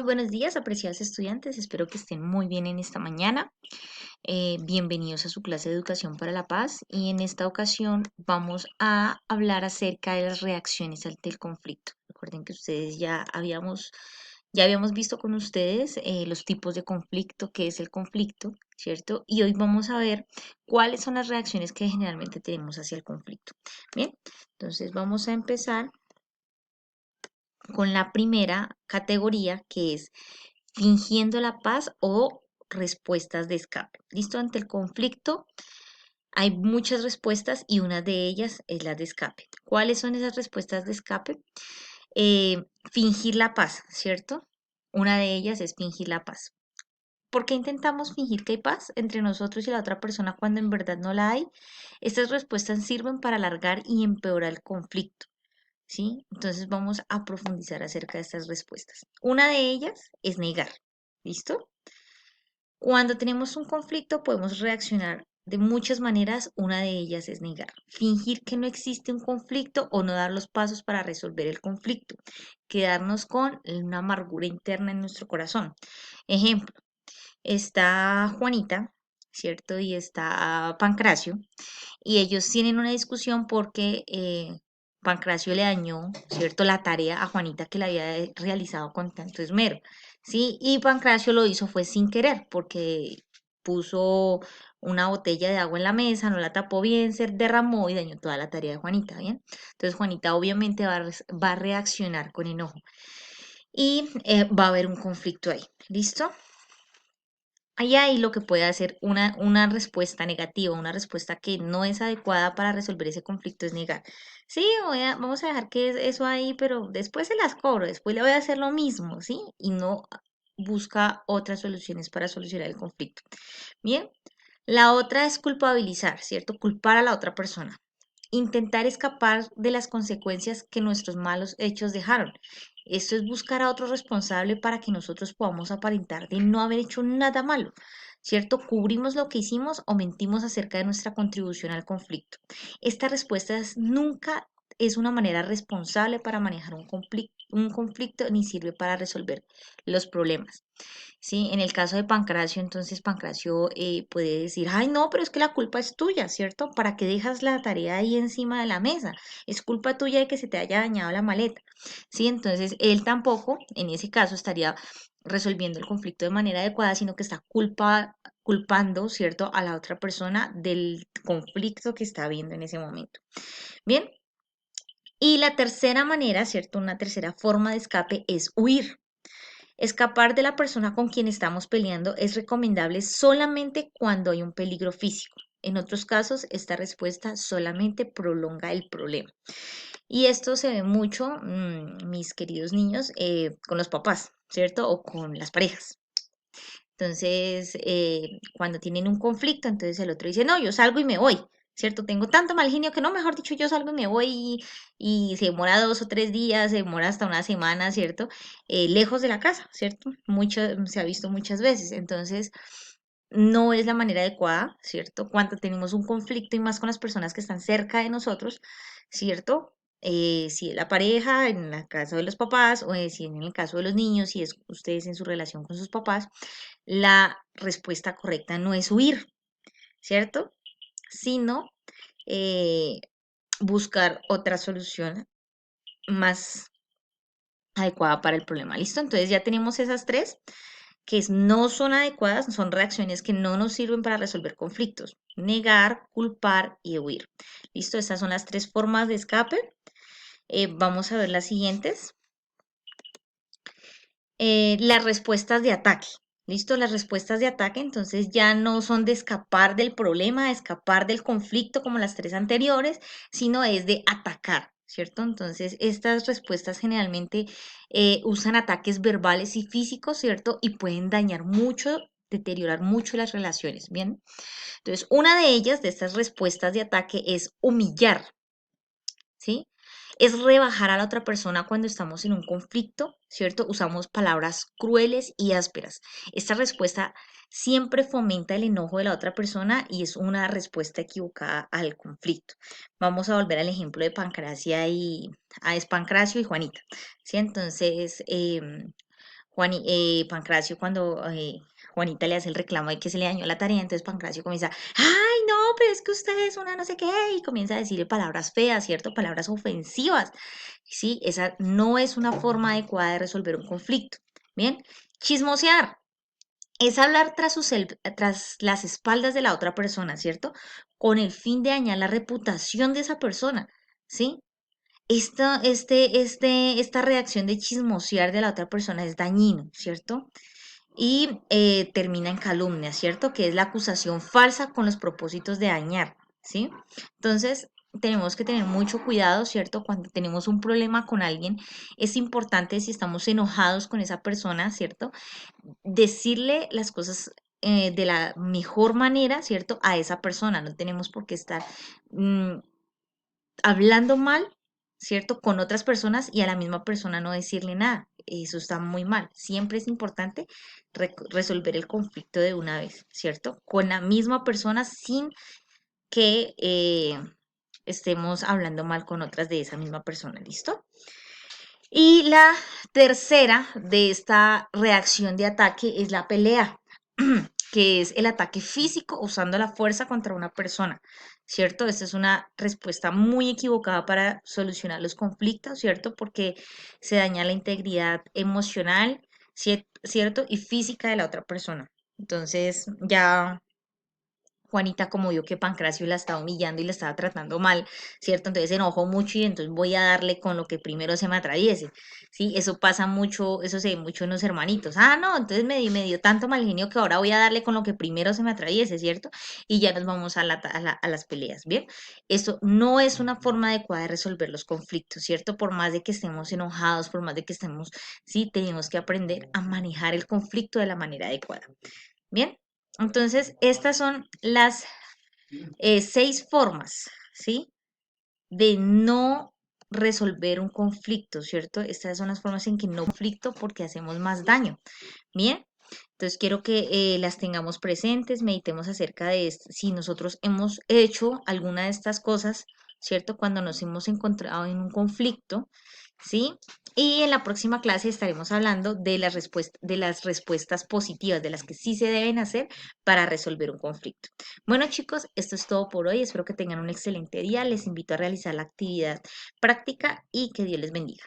Muy buenos días, apreciados estudiantes. Espero que estén muy bien en esta mañana. Bienvenidos a su clase de Educación para la Paz y en esta ocasión vamos a hablar acerca de las reacciones ante el conflicto. Recuerden que ustedes ya habíamos visto con ustedes los tipos de conflicto, qué es el conflicto, ¿cierto? Y hoy vamos a ver cuáles son las reacciones que generalmente tenemos hacia el conflicto. Bien, entonces vamos a empezar con la primera categoría, que es fingiendo la paz o respuestas de escape. ¿Listo? Ante el conflicto hay muchas respuestas y una de ellas es la de escape. ¿Cuáles son esas respuestas de escape? Fingir la paz, ¿cierto? Una de ellas es fingir la paz. ¿Por qué intentamos fingir que hay paz entre nosotros y la otra persona cuando en verdad no la hay? Estas respuestas sirven para alargar y empeorar el conflicto. ¿Sí? Entonces vamos a profundizar acerca de estas respuestas. Una de ellas es negar. ¿Listo? Cuando tenemos un conflicto podemos reaccionar de muchas maneras. Una de ellas es negar, fingir que no existe un conflicto o no dar los pasos para resolver el conflicto, quedarnos con una amargura interna en nuestro corazón. Ejemplo, está Juanita, ¿cierto? Y está Pancracio y ellos tienen una discusión porque Pancracio le dañó, ¿cierto?, la tarea a Juanita que la había realizado con tanto esmero, ¿sí? Y Pancracio lo hizo fue sin querer porque puso una botella de agua en la mesa, no la tapó bien, se derramó y dañó toda la tarea de Juanita, ¿bien? Entonces Juanita obviamente va a reaccionar con enojo y va a haber un conflicto ahí, ¿listo? Ahí lo que puede hacer una respuesta negativa, una respuesta que no es adecuada para resolver ese conflicto es negar. Sí, vamos a dejar que eso ahí, pero después se las cobro, después le voy a hacer lo mismo, ¿sí? Y no busca otras soluciones para solucionar el conflicto. Bien, la otra es culpabilizar, ¿cierto? Culpar a la otra persona. Intentar escapar de las consecuencias que nuestros malos hechos dejaron. Esto es buscar a otro responsable para que nosotros podamos aparentar de no haber hecho nada malo, ¿cierto? Cubrimos lo que hicimos o mentimos acerca de nuestra contribución al conflicto. Esta respuesta nunca es una manera responsable para manejar un conflicto ni sirve para resolver los problemas. ¿Sí? En el caso de Pancracio, entonces Pancracio puede decir, ay, no, pero es que la culpa es tuya, ¿cierto? ¿Para qué dejas la tarea ahí encima de la mesa? Es culpa tuya de que se te haya dañado la maleta, ¿sí? Entonces él tampoco, en ese caso, estaría resolviendo el conflicto de manera adecuada, sino que está culpando, ¿cierto?, a la otra persona del conflicto que está habiendo en ese momento. Bien, y la tercera manera, ¿cierto? Una tercera forma de escape es huir. Escapar de la persona con quien estamos peleando es recomendable solamente cuando hay un peligro físico. En otros casos, esta respuesta solamente prolonga el problema. Y esto se ve mucho, mis queridos niños, con los papás, ¿cierto? O con las parejas. Entonces, cuando tienen un conflicto, entonces el otro dice, no, yo salgo y me voy, ¿cierto? Tengo tanto mal genio que no, mejor dicho, yo salgo y me voy y se demora 2 o 3 días, se demora hasta una semana, ¿cierto? Lejos de la casa, ¿cierto? Se ha visto muchas veces. Entonces, no es la manera adecuada, ¿cierto? Cuando tenemos un conflicto y más con las personas que están cerca de nosotros, ¿cierto? Si es la pareja, en el caso de los papás, o si en el caso de los niños, si es ustedes en su relación con sus papás, la respuesta correcta no es huir, ¿cierto? Sino eh, buscar otra solución más adecuada para el problema. ¿Listo? Entonces ya tenemos esas tres no son adecuadas, son reacciones que no nos sirven para resolver conflictos. Negar, culpar y huir. ¿Listo? Estas son las tres formas de escape. Vamos a ver las siguientes. Las respuestas de ataque. ¿Listo? Las respuestas de ataque entonces ya no son de escapar del problema, de escapar del conflicto como las tres anteriores, sino es de atacar, ¿cierto? Entonces estas respuestas generalmente usan ataques verbales y físicos, ¿cierto? Y pueden dañar mucho, deteriorar mucho las relaciones, ¿bien? Entonces una de ellas, de estas respuestas de ataque, es humillar, ¿sí? Es rebajar a la otra persona cuando estamos en un conflicto, ¿cierto? Usamos palabras crueles y ásperas. Esta respuesta siempre fomenta el enojo de la otra persona y es una respuesta equivocada al conflicto. Vamos a volver al ejemplo de Pancracia es Pancracio y Juanita, ¿sí? Entonces, Pancracio cuando Juanita le hace el reclamo de que se le dañó la tarea, entonces Pancracio comienza, ay, no, pero es que usted es una no sé qué, y comienza a decirle palabras feas, ¿cierto? Palabras ofensivas. Sí, esa no es una forma adecuada de resolver un conflicto. Bien, chismosear es hablar tras las espaldas de la otra persona, ¿cierto? Con el fin de dañar la reputación de esa persona, ¿sí? Esta reacción de chismosear de la otra persona es dañino, ¿cierto? Y termina en calumnia, ¿cierto? Que es la acusación falsa con los propósitos de dañar, ¿sí? Entonces, tenemos que tener mucho cuidado, ¿cierto? Cuando tenemos un problema con alguien, es importante si estamos enojados con esa persona, ¿cierto? Decirle las cosas de la mejor manera, ¿cierto? A esa persona. No tenemos por qué estar mm, hablando mal, ¿cierto? Con otras personas y a la misma persona no decirle nada. Eso está muy mal. Siempre es importante resolver el conflicto de una vez, ¿cierto? Con la misma persona sin que estemos hablando mal con otras de esa misma persona, ¿listo? Y la tercera de esta reacción de ataque es la pelea, que es el ataque físico usando la fuerza contra una persona, ¿cierto? Esta es una respuesta muy equivocada para solucionar los conflictos, ¿cierto? Porque se daña la integridad emocional, ¿cierto? Y física de la otra persona. Entonces, ya Juanita, como vio que Pancracio la estaba humillando y la estaba tratando mal, ¿cierto? Entonces se enojó mucho y entonces voy a darle con lo que primero se me atraviese, ¿sí? Eso pasa mucho, eso se ve mucho en los hermanitos. Ah, no, entonces me dio tanto mal genio que ahora voy a darle con lo que primero se me atraviese, ¿cierto? Y ya nos vamos a las peleas, ¿bien? Esto no es una forma adecuada de resolver los conflictos, ¿cierto? Por más de que estemos enojados, por más de que estemos, sí, tenemos que aprender a manejar el conflicto de la manera adecuada. Bien, entonces estas son las 6 formas, ¿sí? De no resolver un conflicto, ¿cierto? Estas son las formas en que no conflicto porque hacemos más daño. Bien, entonces quiero que las tengamos presentes, meditemos acerca de esto. Si nosotros hemos hecho alguna de estas cosas, ¿cierto? Cuando nos hemos encontrado en un conflicto, ¿sí? Y en la próxima clase estaremos hablando de las respuestas positivas, de las que sí se deben hacer para resolver un conflicto. Bueno, chicos, esto es todo por hoy. Espero que tengan un excelente día. Les invito a realizar la actividad práctica y que Dios les bendiga.